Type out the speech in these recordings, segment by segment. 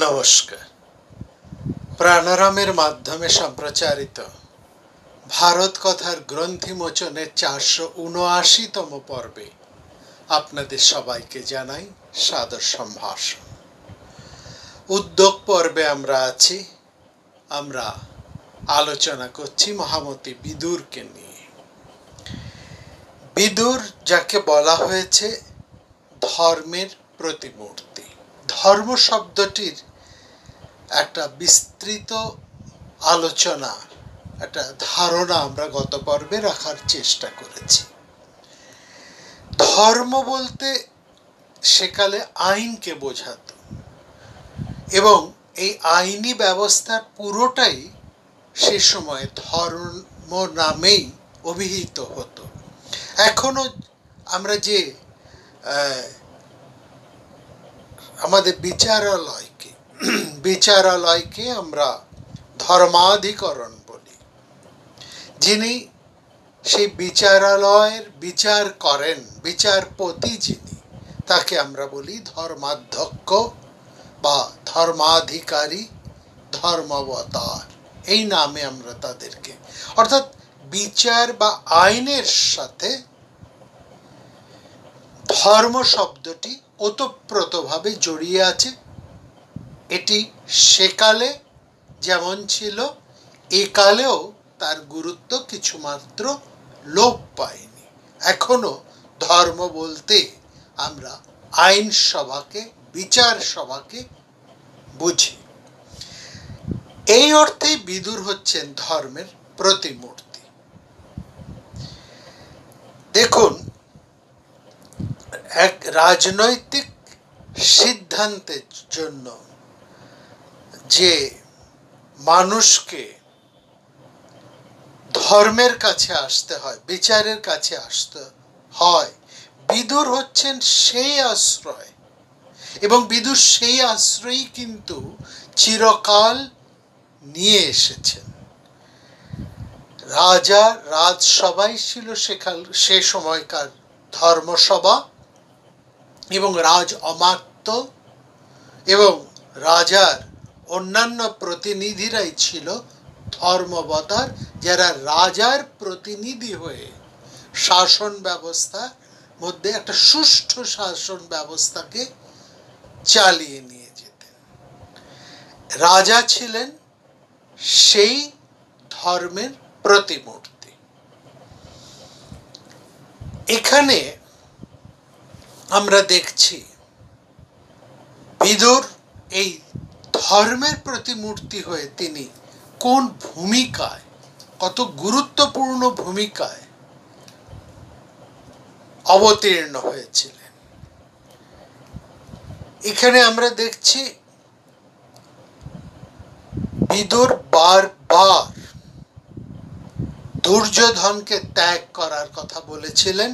নমস্কার। প্রাণারামের মাধ্যমে সম্প্রচারিত ভারত কথার গ্রন্থিমোচনের 479তম পর্বে আপনাদের সবাইকে জানাই সাদর সম্ভাষণ। উদ্যোগ পর্বে আমরা আছি। আমরা আলোচনা করছি মহামতি বিদুরকে নিয়ে। বিদুর যাকে বলা হয়েছে ধর্মের প্রতিমূর্তি। ধর্ম শব্দটির একটা বিস্তৃত আলোচনা, একটা ধারণা আমরা গত পর্বে রাখার চেষ্টা করেছি। ধর্ম বলতে সেকালে আইনকে বোঝাতো এবং এই আইনি ব্যবস্থার পুরোটাই সে সময় ধর্ম নামেই অভিহিত হতো। এখনো আমরা যে আমাদের বিচারালয়কে আমরা ধর্মাধিকরণ বলি। যিনি সেই বিচারালয়ের বিচার করেন, বিচারপতি যিনি, তাকে আমরা বলি ধর্মাধ্যক্ষ বা ধর্মাধিকারী, ধর্মাবতার, এই নামে আমরা তাদেরকে, অর্থাৎ বিচার বা আইনের সাথে ধর্ম শব্দটি ওতপ্রোতভাবে জড়িয়ে আছে। এটি সেকালে যেমন ছিল, একালেও তার গুরুত্ব কিছুমাত্র লোপ পায়নি। এখনো ধর্ম বলতে আমরা আইন সভাকে, বিচার সভাকে বুঝি। এই অর্থেই বিদুর হচ্ছেন ধর্মের প্রতিমূর্তি। দেখুন, এক রাজনৈতিক সিদ্ধান্তের জন্য যে মানুষকে ধর্মের কাছে আসতে হয়, বিচারের কাছে আসতে হয়, বিদুর হচ্ছেন সেই আশ্রয়। এবং বিদুর সেই আশ্রয়ই কিন্তু চিরকাল নিয়ে এসেছেন। রাজা রাজসভাই ছিল সে সময়কার ধর্মসভা, এবং রাজ অমাত্য এবং রাজার অন্যান্য প্রতিনিধিরাই ছিল ধর্মাবতার, যারা রাজার প্রতিনিধি হয়ে শাসন ব্যবস্থার মধ্যে একটা সুষ্ঠু শাসন ব্যবস্থাকে চালিয়ে নিয়ে যেতেন। রাজা ছিলেন সেই ধর্মের প্রতিমূর্তি। এখানে আমরা দেখছি বিদুর এই ধর্মের প্রতিমূর্তি হয়ে তিনি কোন ভূমিকায়, কত গুরুত্বপূর্ণ ভূমিকায় অবতীর্ণ হয়েছিলেন। এখানে আমরা দেখছি বিদুর বারবার দুর্যোধনকে ত্যাগ করার কথা বলেছিলেন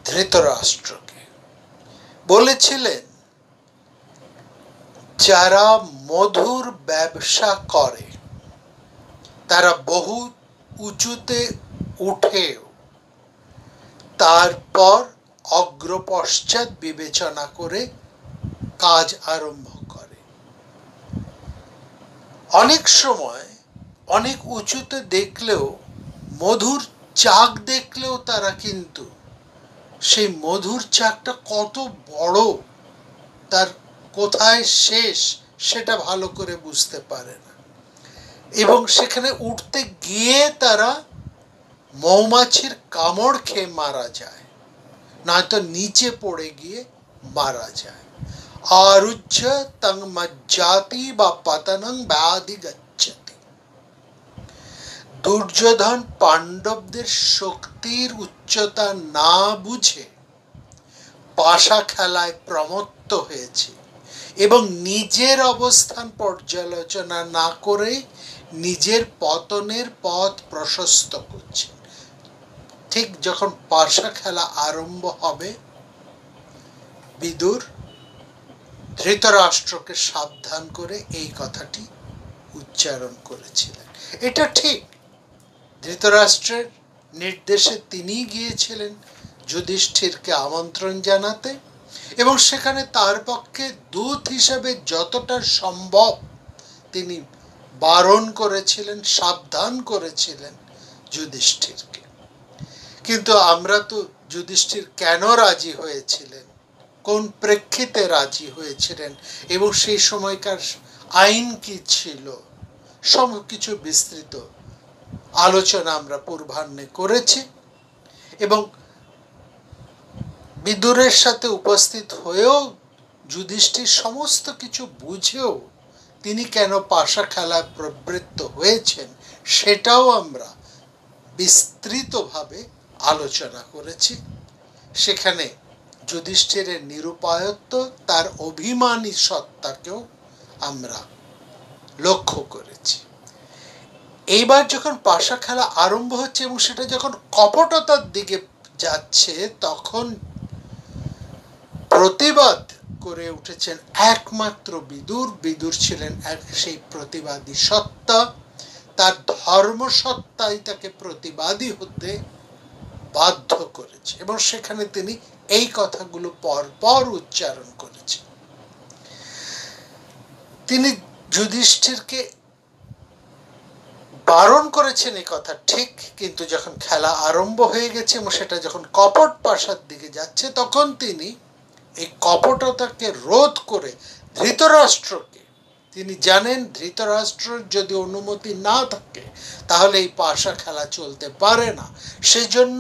ধৃতরাষ্ট্রকে। বলেছিলেন, যারা মধুর ব্যবসা করে তারা বহু উঁচুতে উঠেও তারপর অগ্রপশ্চাৎ বিবেচনা করে কাজ আরম্ভ করে। অনেক সময় অনেক উঁচুতে দেখলেও, মধুর চাক দেখলেও তারা কিন্তু সেই মধুর চাকটা কত বড়, তার কোথায় শেষ সেটা ভালো করে বুঝতে পারে না, এবং সেখানে উঠতে গিয়ে তারা মৌমাছির কামড় খেয়ে মারা যায়, নয়তো নিচে পড়ে গিয়ে মারা যায়। আরুহ্য তং মজ্জাতি বা পতনং ব্যাধি গচ্ছতি। দুর্যোধন পাণ্ডবদের শক্তির উচ্চতা না বুঝে পাশা খেলায় প্রমত্ত হয়েছে এবং নিজের অবস্থান পর্যালোচনা না করে নিজের পতনের পথ প্রশস্ত করছে। ঠিক যখন পাশা খেলা আরম্ভ হবে, বিদুর ধৃতরাষ্ট্রকে সাবধান করে এই কথাটি উচ্চারণ করেছিলেন। এটা ঠিক, ধৃতরাষ্ট্রের নির্দেশে তিনি গিয়েছিলেন যুধিষ্ঠিরকে আমন্ত্রণ জানাতে, এবং সেখানে তার পক্ষে দূত হিসেবে যতটা সম্ভব তিনি বারণ করেছিলেন, সাবধান করেছিলেন যুধিষ্ঠিরকে। কিন্তু আমরা তো যুধিষ্ঠির কেন রাজি হয়েছিলেন, কোন প্রেক্ষিতে রাজি হয়েছিলেন এবং সেই সময়কার আইন কি ছিল, সব কিছু বিস্তৃত আলোচনা আমরা পূর্বাহ্নে করেছি। এবং বিদুরের সাথে উপস্থিত হয়েও যুধিষ্ঠির সমস্ত কিছু বুঝেও তিনি কেন পাশা খেলায় প্রবৃত্ত হয়েছেন সেটাও আমরা বিস্তৃতভাবে আলোচনা করেছি। সেখানে যুধিষ্ঠিরের নিরুপায়ত্ব, তার অভিমানী সত্তাকেও আমরা লক্ষ্য করেছি। এইবার যখন পাশা খেলা আরম্ভ হচ্ছে এবং সেটা যখন কপটতার দিকে যাচ্ছে, তখন প্রতিবাদ করে উঠেছেন একমাত্র বিদুর। বিদুর ছিলেন সেই প্রতিবাদী সত্তা, তার ধর্মসত্তাই তাকে প্রতিবাদী হতে বাধ্য করেছে এবং সেখানে তিনি এই কথাগুলো পরপর উচ্চারণ করেছেন। তিনি যুধিষ্ঠিরকে বারণ করেছেন এই কথা ঠিক, কিন্তু যখন খেলা আরম্ভ হয়ে গেছে এবং সেটা যখন কপট পাশার দিকে যাচ্ছে, তখন তিনি এই কপটতাকে রোধ করে ধৃতরাষ্ট্রকে, তিনি জানেন ধৃতরাষ্ট্রের যদি অনুমতি না থাকে তাহলে এই পাশা খেলা চলতে পারে না, সেজন্য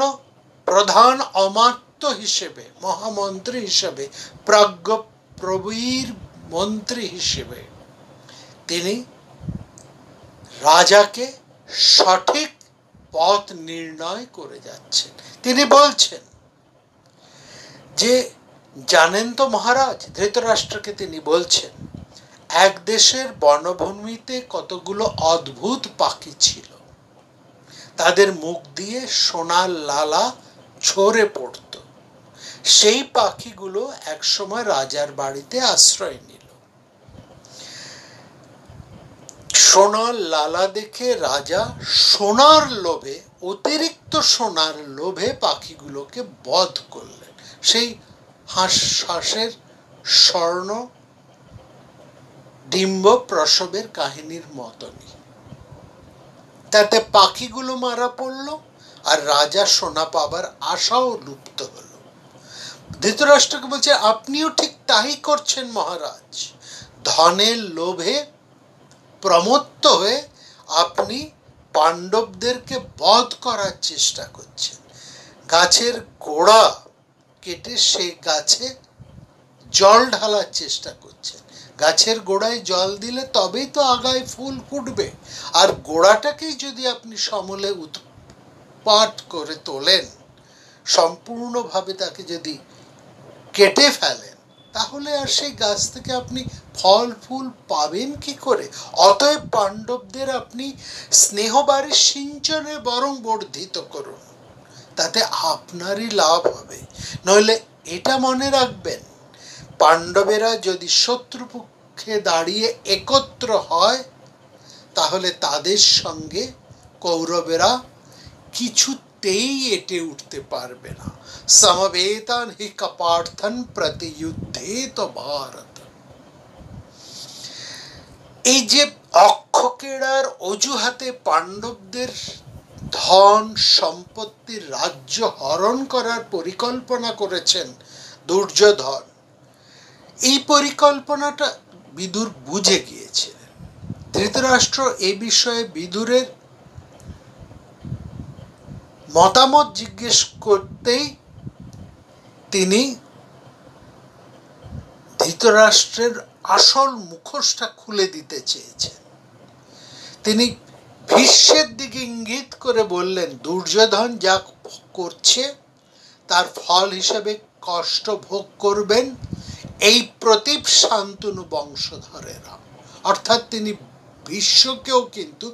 প্রধান অমাত্য হিসেবে, মহামন্ত্রী হিসেবে, প্রবীর মন্ত্রী হিসেবে তিনি রাজাকে সঠিক পথ নির্ণয় করে যাচ্ছেন। তিনি বলছেন যে, জানেন তো মহারাজ, ধৃতরাষ্ট্রকে তিনি বলছেন, এক দেশের বনভূমিতে কতগুলো অদ্ভুত পাখি ছিল, তাদের মুখ দিয়ে সোনার লালা ঝরে পড়ত। সেই পাখিগুলো একসময় রাজার বাড়িতে আশ্রয় নিল। সোনার লালা দেখে রাজা সোনার লোভে, অতিরিক্ত সোনার লোভে পাখিগুলোকে বধ করলেন। সেই হাঁসের স্বর্ণ ডিম্ব প্রসবের কাহিনীর মতনই। তাতে পাখিগুলো মারা পড়ল আর রাজা সোনা পাবার আশাও লুপ্ত হল। ধৃতরাষ্ট্রকে বলছে, আপনিও ঠিক তাই করছেন মহারাজ। ধনের লোভে প্রমত্ত হয়ে আপনি পাণ্ডবদেরকে বধ করার চেষ্টা করছেন। গাছের গোড়া কেটে সেই গাছে জল ঢালার চেষ্টা করছেন। গাছের গোড়ায় জল দিলে তবেই তো আগায় ফুল ফুটবে, আর গোড়াটাকেই যদি আপনি সমূলে উৎপাট করে তোলেন, সম্পূর্ণভাবে তাকে যদি কেটে ফেলেন, তাহলে আর সেই গাছ থেকে আপনি ফল ফুল পাবেন কি করে? অতএব পাণ্ডবদের আপনি স্নেহবারে সিঞ্চনে বরং বর্ধিত করুন, তাতে আপনারই লাভ হবে। নইলে এটা মনে রাখবেন, পাণ্ডবেরা যদি শত্রুপক্ষে দাঁড়িয়ে একত্র হয়, তাহলে তাদের সঙ্গে কৌরবেরা কিছুতেই এটে উঠতে পারবে না। সমবেতান হি কপার্থন প্রতিযুদ্ধেত ভারত। এই যে অক্ষকেরার অজুহাতে পাণ্ডবদের ধন সম্পত্তির রাজ্য হরণ করার পরিকল্পনা করেছেন দুর্যোধন, এই পরিকল্পনাটা বিদুর বুঝে গিয়েছিলেন। ধৃতরাষ্ট্র এই বিষয়ে বিদুরের মতামত জিজ্ঞেস করতেই তিনি ধৃতরাষ্ট্রের আসল মুখোশটা খুলে দিতে চেয়েছেন। তিনি ভীষ্মের দিকে ইঙ্গিত করে বললেন, দুর্যোধন যা করছে তার ফল হিসেবে কষ্ট ভোগ করবেন এই প্রতীপ শান্তনু বংশধরেরা। অর্থাৎ তিনি ভীষ্মকেও কিন্তু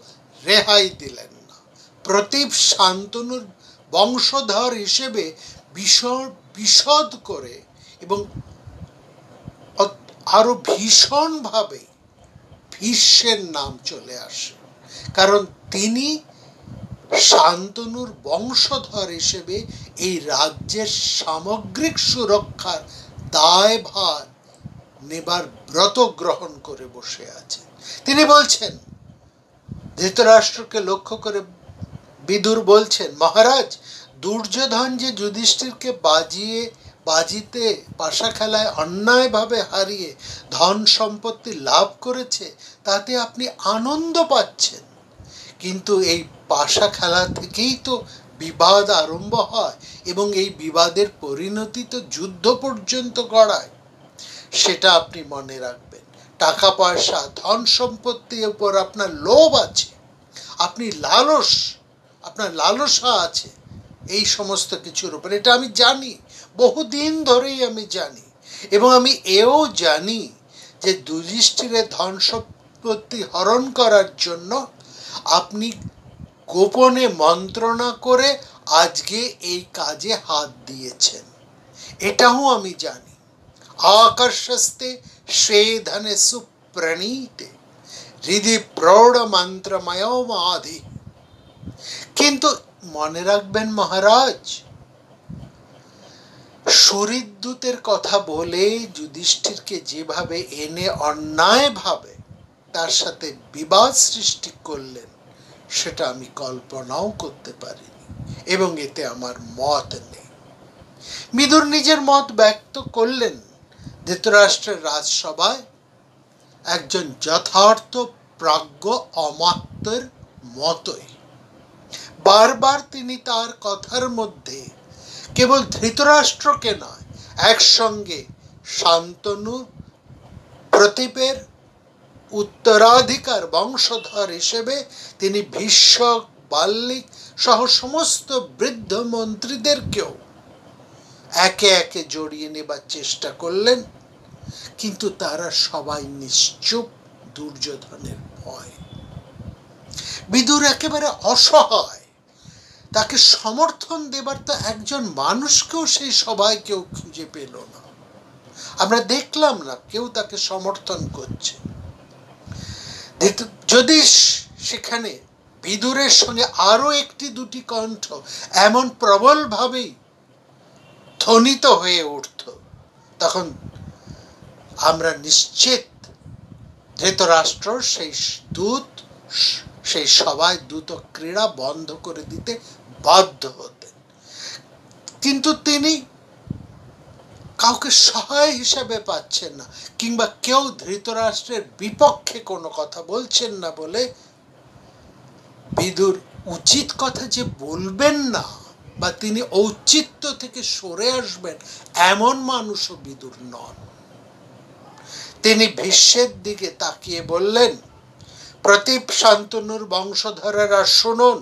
রেহাই দিলেন না। প্রতীপ শান্তনুর বংশধর হিসেবে বিশদ করে এবং আরো ভীষণভাবে ভীষ্মের নাম চলে আসে, কারণ তিনি শান্তনুর বংশধর হিসেবে এই রাজ্যের সামগ্রিক সুরক্ষার দায়ভার নেবার ব্রত গ্রহণ করে বসে আছেন। তিনি বলছেন, ধৃতরাষ্ট্রকে লক্ষ্য করে বিদুর বলছেন, মহারাজ, দুর্যোধন যে যুধিষ্ঠিরকে বাজিতে পাশা খেলায় অন্যায়ভাবে হারিয়ে ধন সম্পত্তি লাভ করেছে, তাতে আপনি আনন্দ পাচ্ছেন, কিন্তু এই পাশা খেলা থেকেই তো বিবাদ আরম্ভ হয় এবং এই বিবাদের পরিণতি তো যুদ্ধ পর্যন্ত গড়ায়। সেটা আপনি মনে রাখবেন। টাকা পয়সা ধন সম্পত্তির উপর আপনার লোভ আছে, আপনার লালসা আছে এই সমস্ত কিছুর উপর। এটা আমি জানি, বহুদিন ধরেই আমি জানি, এবং আমি এও জানি যে যুধিষ্ঠিরের ধন সম্পত্তি হরণ করার জন্য আপনি গোপনে মন্ত্রণা করে আজকে এই কাজে হাত দিয়েছেন, এটাও আমি জানি। আকর্ষস্তে শ্রেধনে সুপ্রণীতে হৃদি প্রৌঢ় মন্ত্রময় মাধি। কিন্তু মনে রাখবেন মহারাজ, সুহৃদ্দূতের কথা বলে যুধিষ্ঠিরকে যেভাবে এনে অন্যায়ভাবে তার সাথে বিবাদ সৃষ্টি করলেন, সেটা আমি কল্পনাও করতে পারিনি, এবং এতে আমার মত নেই। বিদুর নিজের মত ব্যক্ত করলেন ধৃতরাষ্ট্রের রাজসভায় একজন যথার্থ প্রাজ্ঞ অমাত্যের মতোই। বারবার তিনি তার কথার মধ্যে কেবল ধৃতরাষ্ট্রকে নয়, একসঙ্গে শান্তনু, প্রতীপের উত্তরাধিকার বংশধর হিসেবে তিনি ভীষ্ম, বাল্মীক সহ সমস্ত বৃদ্ধ মন্ত্রীদেরকেও একে একে জড়িয়ে নেবার চেষ্টা করলেন, কিন্তু তারা সবাই নিশ্চুপ দুর্যোধনের ভয়। বিদুর একেবারে অসহায়, তাকে সমর্থন দেবার তো একজন মানুষকেও সেই সবাই কেউ খুঁজে পেল না। আমরা দেখলাম না কেউ তাকে সমর্থন করছে। যদি সেখানে বিদুরের সঙ্গে আরো একটি দুটি কণ্ঠ এমন প্রবলভাবেই ধ্বনিত হয়ে উঠত, তখন আমরা নিশ্চিত ধৃতরাষ্ট্র সেই সবাই দ্রুত ক্রীড়া বন্ধ করে দিতে বাধ্য হতেন। কিন্তু তিনি কাউকে সহায় হিসাবে পাচ্ছেন না, কিংবা কেউ ধৃতরাষ্ট্রের বিপক্ষে কোনো কথা বলছেন না বলে বিদুর উচিত কথা যে বলবেন না বা তিনি ঔচিত্য থেকে সরে আসবেন, এমন মানুষও বিদুর নন। তিনি ভীষ্মের দিকে তাকিয়ে বললেন, প্রতীপ, শান্তনুর বংশধরেরা শুনুন,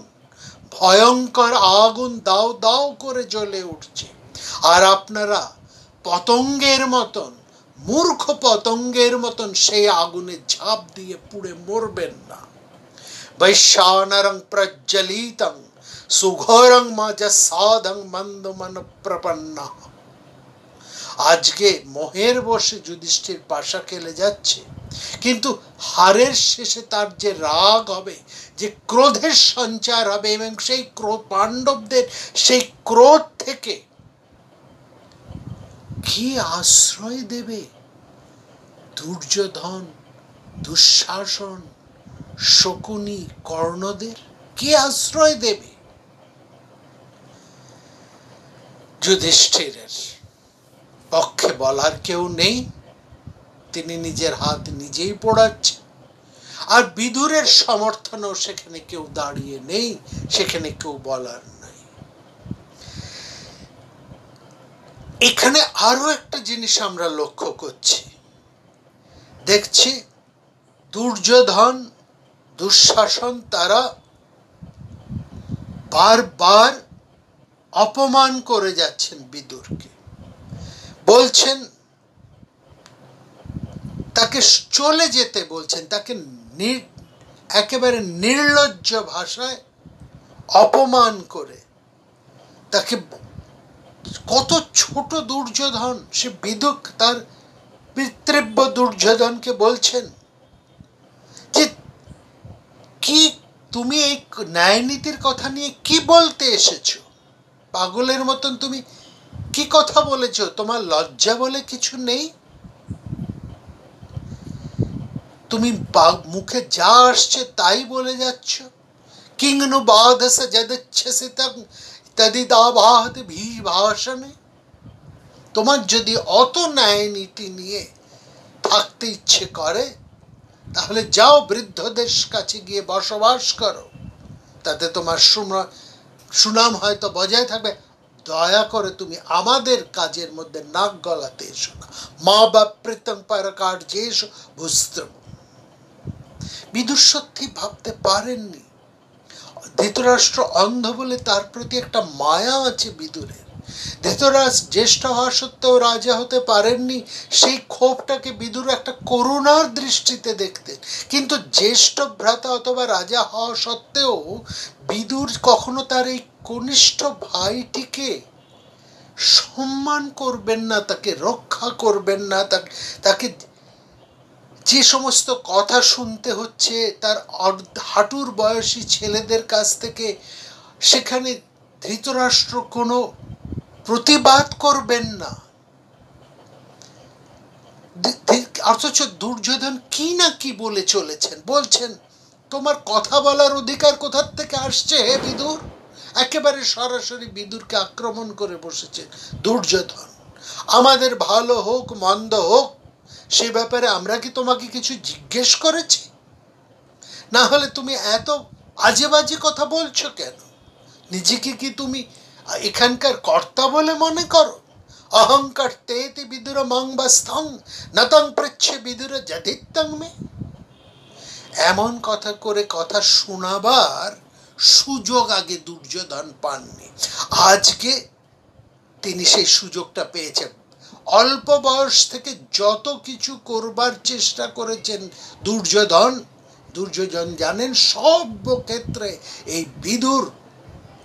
ভয়ঙ্কর আগুন দাও দাও করে জ্বলে উঠছে, আর আপনারা পতঙ্গের মতন, মূর্খ পতঙ্গের মতন সেই আগুনে ঝাঁপ দিয়ে পুড়ে মরবেন না। বৈশ্বানরং প্রজ্বলিতং সুঘোরং মাজসাদং মন্দমন প্রপন্না। আজকে মোহের বশে যুধিষ্ঠির পাশা খেলে যাচ্ছে, কিন্তু হারের শেষে তার যে রাগ হবে, যে ক্রোধের সঞ্চার হবে, এবং সেই পাণ্ডবদের সেই ক্রোধ থেকে কি আশ্রয় দেবে দুর্যোধন, দুঃশাসন, শকুনি, কর্ণদের? কি আশ্রয় দেবে? যুধিষ্ঠিরের পক্ষে বলার কেউ নেই, তিনি নিজের হাত নিজেই পোড়াচ্ছেন। আর বিদুরের সমর্থনও সেখানে কেউ দাঁড়িয়ে নেই, সেখানে কেউ বলার নাই। এখানে আরো একটা জিনিস আমরা লক্ষ্য করছি, দেখছি দুর্যোধন, দুঃশাসন তারা বারবার অপমান করে যাচ্ছেন বিদুরকে, বলছেন, তাকে চলে যেতে বলছেন, তাকে একেবারে নির্লজ্জ ভাষায় অপমান করে, তাকে কত ছোট দুর্যোধন, সে বিদুর তার পিতৃব্য দুর্যোধনকে বলছেন যে কি তুমি এই ন্যায় নীতির কথা নিয়ে কি বলতে এসেছো? পাগলের মতন তুমি কি কথা বলেছ? তোমার লজ্জা বলে কিছু নেই? তুমি মুখে যা আসছে তাই বলে যাচ্ছ। কিংনু বাধস যদিচ্ছসি তদিদাবাহত ভাষণে। তোমার যদি অত ন্যায় নীতি নিয়ে থাকতে ইচ্ছে করে তাহলে যাও বৃদ্ধদের কাছে গিয়ে বসবাস করো, তাতে তোমার সুনাম হয়তো বজায় থাকবে। দয়া করে তুমি আমাদের কাজের মধ্যে নাক গলাতে এসো না। মা বাপ্রীতম পরকার যেস ভূস্ত্রম। বিদুর সত্যি ভাবতে পারেননি ধৃতরাষ্ট্র অন্ধ বলে তার প্রতি একটা মায়া আছে বিদুরের। ধৃতরাষ্ট্র জ্যেষ্ঠ হওয়া সত্ত্বেও রাজা হতে পারেননি, সেই ক্ষোভটাকে বিদুর একটা করুণার দৃষ্টিতে দেখতেন। কিন্তু জ্যেষ্ঠ ভ্রাতা অথবা রাজা হওয়া সত্ত্বেও বিদুর কখনো তার এই কনিষ্ঠ ভাইটিকে সম্মান করবেন না, তাকে রক্ষা করবেন না, তাকে যে সমস্ত কথা শুনতে হচ্ছে তার হাঁটুর বয়সী ছেলেদের কাছ থেকে, সেখানে ধৃতরাষ্ট্র কোনো প্রতিবাদ করবেন না। অথচ দুর্যোধন কি না কি বলে চলেছেন, বলছেন তোমার কথা বলার অধিকার কোথার থেকে আসছে হে বিদুর? একেবারে সরাসরি বিদুরকে আক্রমণ করে বসেছেন দুর্যোধন। আমাদের ভালো হোক মন্দ হোক সে ব্যাপারে আমরা কি তোমাকে কিছু জিজ্ঞেস করেছি? না হলে তুমি এত আজে বাজে কথা বলছো কেন? নিজেকে কি তুমি এখানকার কর্তা বলে মনে করো? অহংকার তেতি বিদুর মংবাস্থং নতং পৃচ্ছে বিদুর যদিত্তং মে। এমন কথা করে কথা শোনাবার সুযোগ আগে দুর্যোধন পাননি, আজকে তিনি সেই সুযোগটা পেয়েছেন। অল্প বয়স থেকে যত কিছু করবার চেষ্টা করেছেন দুর্যোধন জানেন সর্বক্ষেত্রে এই বিদুর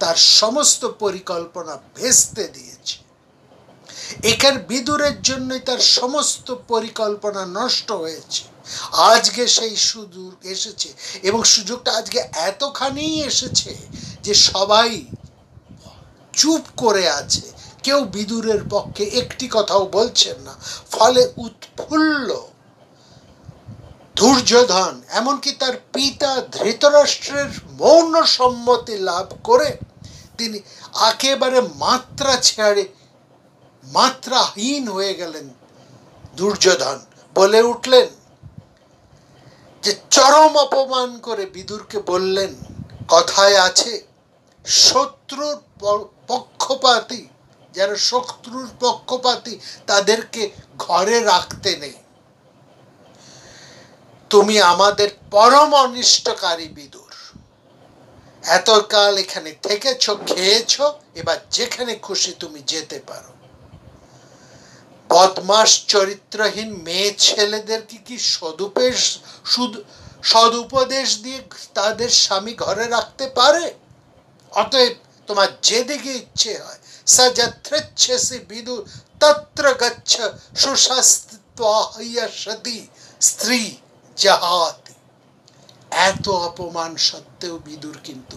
তার সমস্ত পরিকল্পনা ভেস্তে দিয়েছে। এখানে বিদুরের জন্যই তার সমস্ত পরিকল্পনা নষ্ট হয়েছে। আজকে সেই সুযোগ এসেছে এবং সুযোগটা আজকে এতখানি এসেছে যে সবাই চুপ করে আছে, কেউ বিদুরের পক্ষে একটি কথাও বলছেন না। ফলে উৎফুল্ল দুর্যোধন, এমনকি তার পিতা ধৃতরাষ্ট্রের মৌন সম্মতি লাভ করে তিনি একেবারে মাত্রাহীন হয়ে গেলেন। দুর্যোধন বলে উঠলেন যে চরম অপমান করে বিদুরকে বললেন, কথায় আছে শত্রুর পক্ষপাতী, যারা শত্রুর পক্ষপাতী তাদেরকে ঘরে রাখতে নেই। তুমি আমাদের পরম অনিষ্টকারী বিদুর, এতকাল এখানে থেকেছ, খেয়েছ, এবার যেখানে খুশি তুমি যেতে পারো। বদমাস চরিত্রহীন মেয়ে ছেলেদেরকে কি সদুপদেশ দিয়ে তাদের স্বামী ঘরে রাখতে পারে? অতএব তোমার যেদিকে ইচ্ছে হয় সযত্রেচ্ছসি বিদুর তত্র গচ্ছ সুশাস্ত্বাহ্যসতি স্ত্রী জাহাতি। এত অপমান সত্ত্বেও বিদুর কিন্তু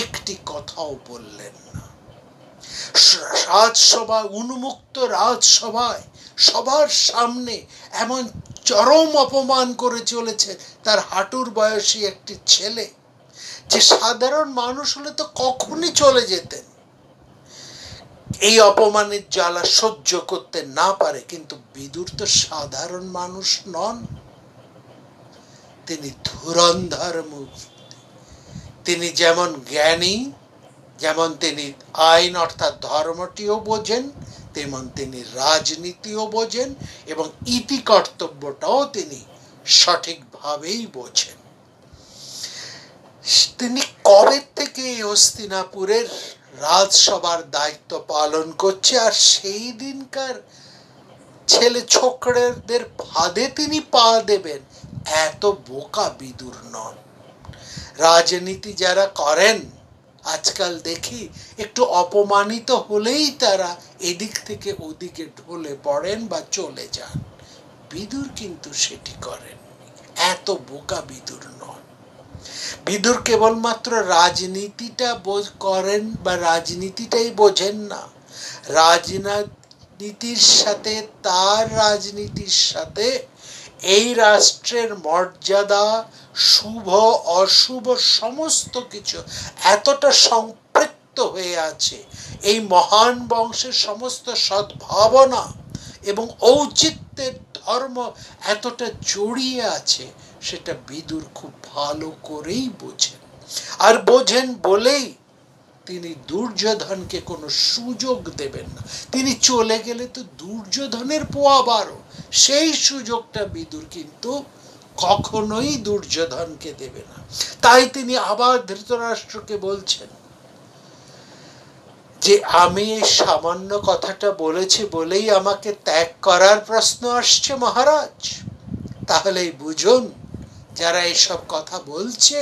একটি কথাও বললেন না। রাজসভায়, উন্মুক্ত রাজসভায় সবার সামনে এমন চরম অপমান করে চলেছে তার হাঁটুর বয়সী একটি ছেলে, যে সাধারণ মানুষ হলে তো কখনই চলে যেতেন। এই অপমানের জ্বালা সহ্য করতে না পারে, কিন্তু বিদুর তো সাধারণ মানুষ নন, তিনি ধুরন্ধর মূর্তি। তিনি যেমন জ্ঞানী, যেমন তিনি আইন অর্থাৎ ধর্মটিও বোঝেন, তেমন তিনি রাজনীতিও বোঝেন এবং ইতি কর্তব্যটাও তিনি সঠিকভাবেই বোঝেন। তিনি কবে থেকে হস্তিনাপুরের রাজসভার দায়িত্ব পালন করছে, আর সেই দিনকার ছেলে ছোকরাদের ফাঁদে তিনি পা দেবেন, এত বোকা বিদুর নন। রাজনীতি যারা করেন আজকাল দেখি একটু অপমানিত হলেই তারা এদিক থেকে ওদিকে ঢলে পড়েন বা চলে যান। বিদুর কিন্তু সেটি করেন, এত বোকা বিদুর নন। বিদুর কেবলমাত্র রাজনীতিটা করেন বা রাজনীতিটাই বোঝেন না, রাজনীতির সাথে, তার রাজনীতির সাথে এই রাষ্ট্রের মর্যাদা, শুভ অশুভ সমস্ত কিছু এতটা সম্পৃক্ত হয়ে আছে, এই মহান বংশের সমস্ত সদ্ভাবনা এবং ঔচিত্যের ধর্ম এতটা জড়িয়ে আছে, সেটা বিদুর খুব ভালো করেই বোঝেন। আর বোঝেন বলেই তিনি দুর্যোধনকে কোনো সুযোগ দেবেন না। তিনি চলে গেলে তো দুর্যোধনের পোয়া বারো, সেই সুযোগটা বিদুর কিন্তু কখনোই দুর্যোধনকে দেবে না। তাই তিনি আবার ধৃতরাষ্ট্রকে বলছেন যে আমি এই সামান্য কথাটা বলেছি বলেই আমাকে ত্যাগ করার প্রশ্ন আসছে মহারাজ। তাহলেই বুঝুন যারা এসব কথা বলছে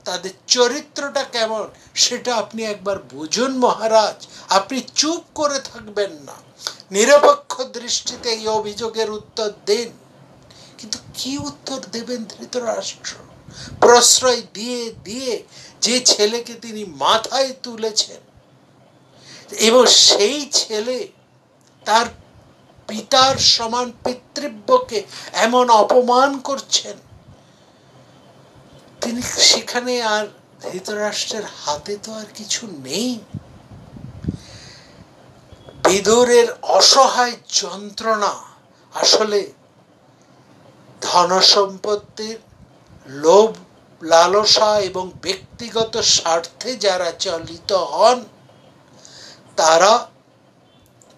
তাদের চরিত্রটা কেমন সেটা আপনি একবার বুঝুন মহারাজ। আপনি চুপ করে থাকবেন না, নিরপেক্ষ দৃষ্টিতে এই অভিযোগের উত্তর দিন। কিন্তু কি উত্তর দেবেন ধৃতরাষ্ট্র? প্রশ্রয় দিয়ে দিয়ে যে ছেলেকে তিনি মাথায় তুলেছেন এবং সেই ছেলে তার পিতার সমান পিতৃব্যকে এমন অপমান করছেন, তিনি সেখানে আর ধৃতরাষ্ট্রের হাতে তো আর কিছু নেই। বিদুরের অসহায় যন্ত্রণা আসলে ধনসম্পত্তির লোভ, লালসা এবং ব্যক্তিগত স্বার্থে যারা চালিত হন তারা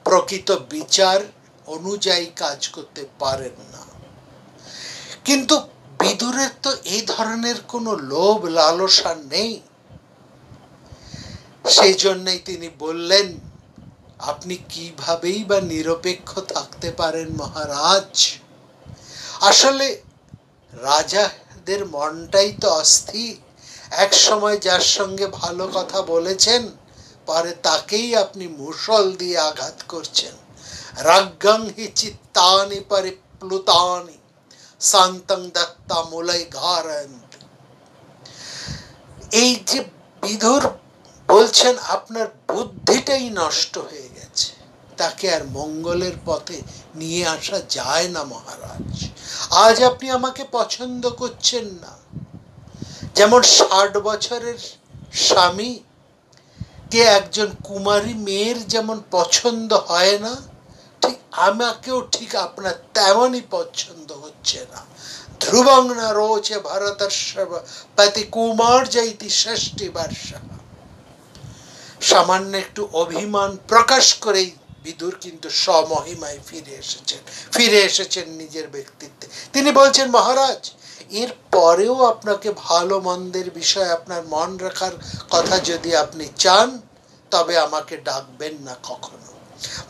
প্রকৃত বিচার অনুযায়ী কাজ করতে পারেন না। কিন্তু বিদুরের তো এই ধরনের কোনো লোভ লালসা নেই। সেই জন্যই তিনি বললেন, আপনি কিভাবেই বা নিরপেক্ষ থাকতে পারেন মহারাজ? আসলে রাজাদের মনটাই তো অস্থির। এক সময় যার সঙ্গে ভালো কথা বলেছেন, পরে তাকেই আপনি মুষল দিয়ে আঘাত করছেন। রাজ্ঞং হি চিত্তানি পরিপ্লুতানি শান্তং দত্তা মূলাই ঘারয়ন্তি। এই যে বিদুর বলছেন আপনার বুদ্ধিটাই নষ্ট হয়ে গেছে, তাকে আর মঙ্গলের পথে নিয়ে আসা যায় না মহারাজ। আজ আপনি আমাকে পছন্দ করছেন না, যেমন 60 বছরের স্বামী কে একজন কুমারী মেয়ের যেমন পছন্দ হয় না, ঠিক আমাকেও ঠিক আপনার তেমনই পছন্দ হচ্ছে না। ধ্রুবং না রোচে ভরতর্ষভ পতি কুমার জয়তি 60 বর্ষ। সামান্য একটু অভিমান প্রকাশ করেই বিদুর কিন্তু স্বমহিমায় ফিরে এসেছেন নিজের ব্যক্তিত্বে। তিনি বলছেন, মহারাজ এর পরেও আপনাকে ভালো মন্দের বিষয়ে আপনার মন রাখার কথা যদি আপনি চান, তবে আমাকে ডাকবেন না কখনো।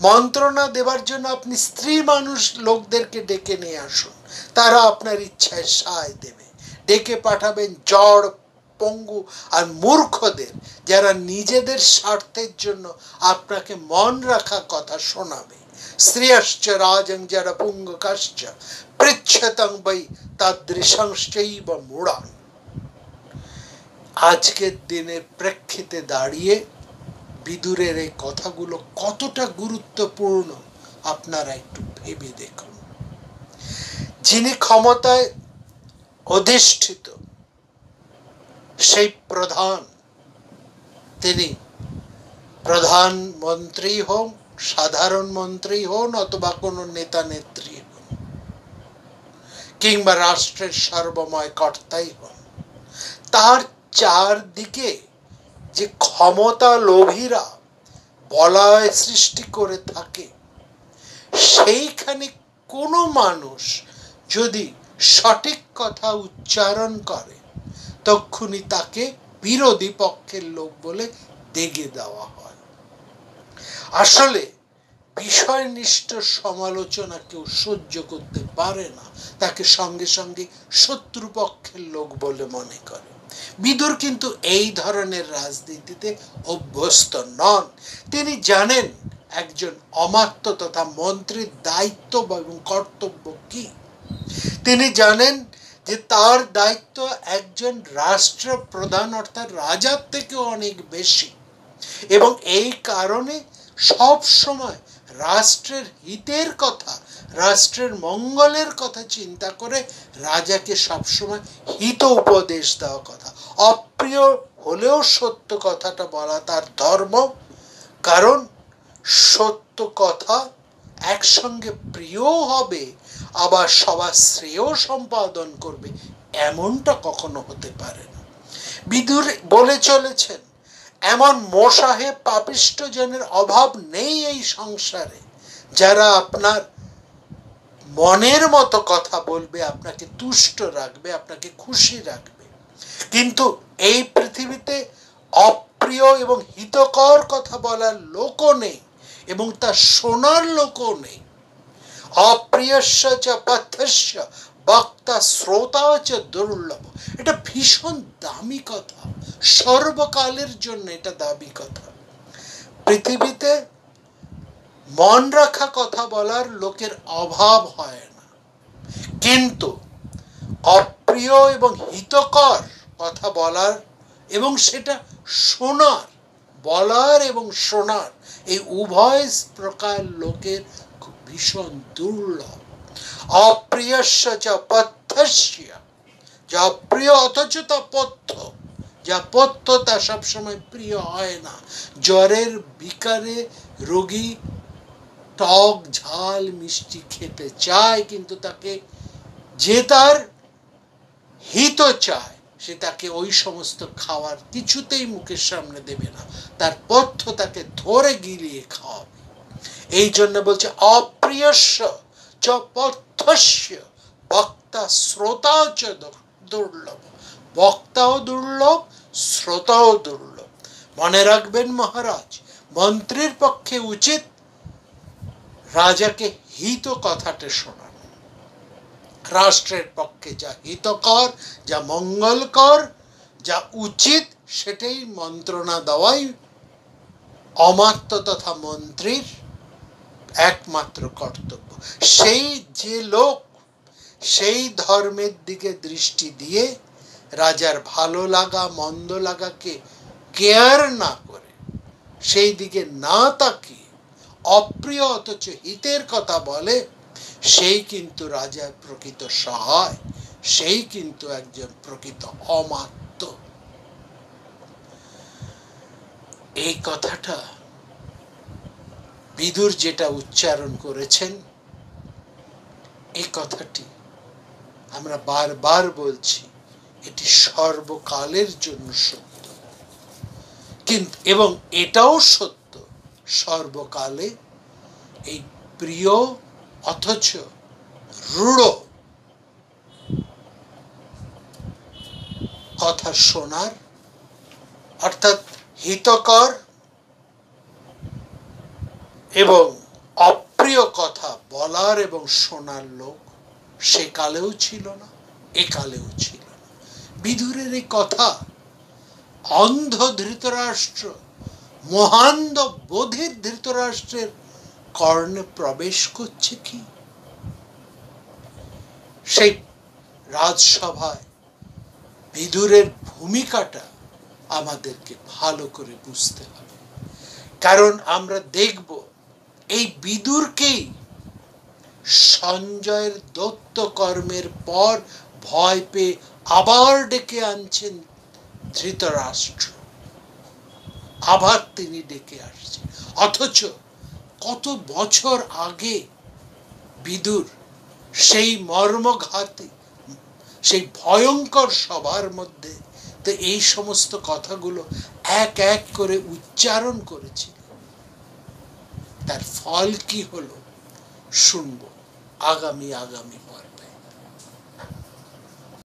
মন্ত্রণা দেবার জন্য আপনি স্ত্রী মানুষ লোকদেরকে ডেকে নিয়ে আসুন, তারা আপনার ইচ্ছায় সায় দেবে। ডেকে পাঠাবেন জড়, পঙ্গু আর মূর্খদের, যারা নিজেদের স্বার্থের জন্য আপনাকে মন রাখা কথা শোনাবে। শ্রেয়শ্চ রাজং যারা পুঙ্গ কাশ্চ পৃচ্ছতং বৈ তাদৃশংশ্চৈব মূঢ়ান। আজকের দিনের প্রেক্ষিতে দাঁড়িয়ে বিদুরের এই কথাগুলো কতটা গুরুত্বপূর্ণ আপনারা একটু ভেবে দেখুন। যিনি ক্ষমতায় অধিষ্ঠিত সেই প্রধান, তিনি প্রধানমন্ত্রী হন, সাধারণ মন্ত্রী হন, অথবা কোনো নেতা নেত্রী হন, কিংবা রাষ্ট্রের সর্বময় কর্তাই হন, তার চারদিকে যে ক্ষমতা লোভীরা বলয় সৃষ্টি করে থাকে, সেইখানে কোনো মানুষ যদি সঠিক কথা উচ্চারণ করে তক্ষুনি তাকে বিরোধী পক্ষের লোক বলে দেগে দেওয়া হয়। আসলে বিষয়নিষ্ঠ সমালোচনা কেউ সহ্য করতে পারে না, তাকে সঙ্গে সঙ্গে শত্রুপক্ষের লোক বলে মনে করে। বিদুর কিন্তু এই ধরনের রাজনীতিতে অভ্যস্ত নন। তিনি জানেন একজন অমাত্য তথা মন্ত্রীর দায়িত্ব এবং কর্তব্য কি। তিনি জানেন যে তার দায়িত্ব একজন রাষ্ট্রপ্রধান অর্থাৎ রাজার থেকেও অনেক বেশি, এবং এই কারণে সব সময় রাষ্ট্রের হিতের কথা, রাষ্ট্রের মঙ্গলের কথা চিন্তা করে রাজাকে সবসময় হিত উপদেশ দেওয়া কথা। অপ্রিয় হলেও সত্য কথাটা বলা তার ধর্ম, কারণ সত্য কথা একসঙ্গে প্রিয় হবে আবার সবার শ্রেয় সম্পাদন করবে, এমনটা কখনো হতে পারে না। বিদুর বলে চলেছেন, এমন মোসাহে পাপিষ্ট জনের অভাব নেই এই সংসারে, যারা আপনার মনের মতো কথা বলবে, আপনাকে তুষ্ট রাখবে, আপনাকে খুশি রাখবে। কিন্তু এই পৃথিবীতে অপ্রিয় এবং হিতকর কথা বলার লোকও নেই, এবং তা শোনার লোকও নেই। অপ্রিয়স্য চ পথস্য বক্তা শ্রোতা চ দুর্লভ। এটা ভীষণ দামি কথা, সর্বকালের জন্য এটা দামি কথা। পৃথিবীতে মন রাখা কথা বলার লোকের অভাব হয় না, কিন্তু অপ্রিয় এবং হিতকর কথা বলার এবং সেটা শোনার, বলার এবং শোনার, এই উভয় প্রকার লোকের ভীষণ দুর্লভ। অপ্রিয়স্য চ পথ্যস্য, যা প্রিয় অথচ তা পথ্য, যা পথ্য তা সবসময় প্রিয় হয় না। জ্বরের বিকারে রোগী টক ঝাল মিষ্টি খেতে চায়, কিন্তু তাকে যে তার হিত চায় সে তাকে ওই সমস্ত খাওয়ার কিছুতেই মুখের সামনে দেবে না, তার পথ্য তাকে ধরে গিলিয়ে খাওয়াবে। এই জন্য বলছে অপ্রিয়স্য চ পথ্যস্য বক্তা শ্রোতা চ দুর্লভ। বক্তাও দুর্লভ, শ্রোতাও দুর্লভ। মনে রাখবেন মহারাজ, মন্ত্রীর পক্ষে উচিত রাজাকে হিত কথাটা শোনানো। রাষ্ট্রের পক্ষে যা হিতকর, যা মঙ্গলকর, যা উচিত সেটাই মন্ত্রণা দেওয়াই অমাত্য তথা মন্ত্রীর একমাত্র কর্তব্য। সেই যে লোক সেই ধর্মের দিকে দৃষ্টি দিয়ে রাজার ভালো লাগা মন্দ লাগাকে কেয়ার না করে, সেই দিকে না তাকিয়ে অপ্রিয় অথচ হিতের কথা বলে, সেই কিন্তু রাজার প্রকৃত সহায়, সেই কিন্তু একজন প্রকৃত অমাত্য। এই কথাটা বিদুর যেটা উচ্চারণ করেছেন, এই কথাটি আমরা বারবার বলছি, এটি সর্বকালের জন্য সত্য। কিন্তু এবং এটাও সত্য, সর্বকালে এই প্রিয় অথচ রূঢ় কথা শোনার, অর্থাৎ হিতকর এবং অপ্রিয় কথা বলার এবং শোনার লোক সে কালেও ছিল না, এ কালেও ছিল না। বিদুরের এই কথা অন্ধ ধৃতরাষ্ট্র, মহান্ধ বোধির ধৃতরাষ্ট্রের কর্ণে প্রবেশ করছে কি? সেই রাজসভায় বিদুরের ভূমিকাটা আমাদেরকে ভালো করে বুঝতে হবে, কারণ আমরা দেখব এই বিদুরকেই সঞ্জয়ের দত্ত কর্মের পর ভয় পেয়ে আবার ডেকে আনছেন ধৃতরাষ্ট্র, আবার তিনি ডেকে আসছেন। অথচ কত বছর আগে বিদুর সেই মর্মঘাতী, সেই ভয়ঙ্কর সভার মধ্যে তো এই সমস্ত কথাগুলো এক এক করে উচ্চারণ করেছিল। তার ফল কি হলো শুনবো আগামী পর্বে।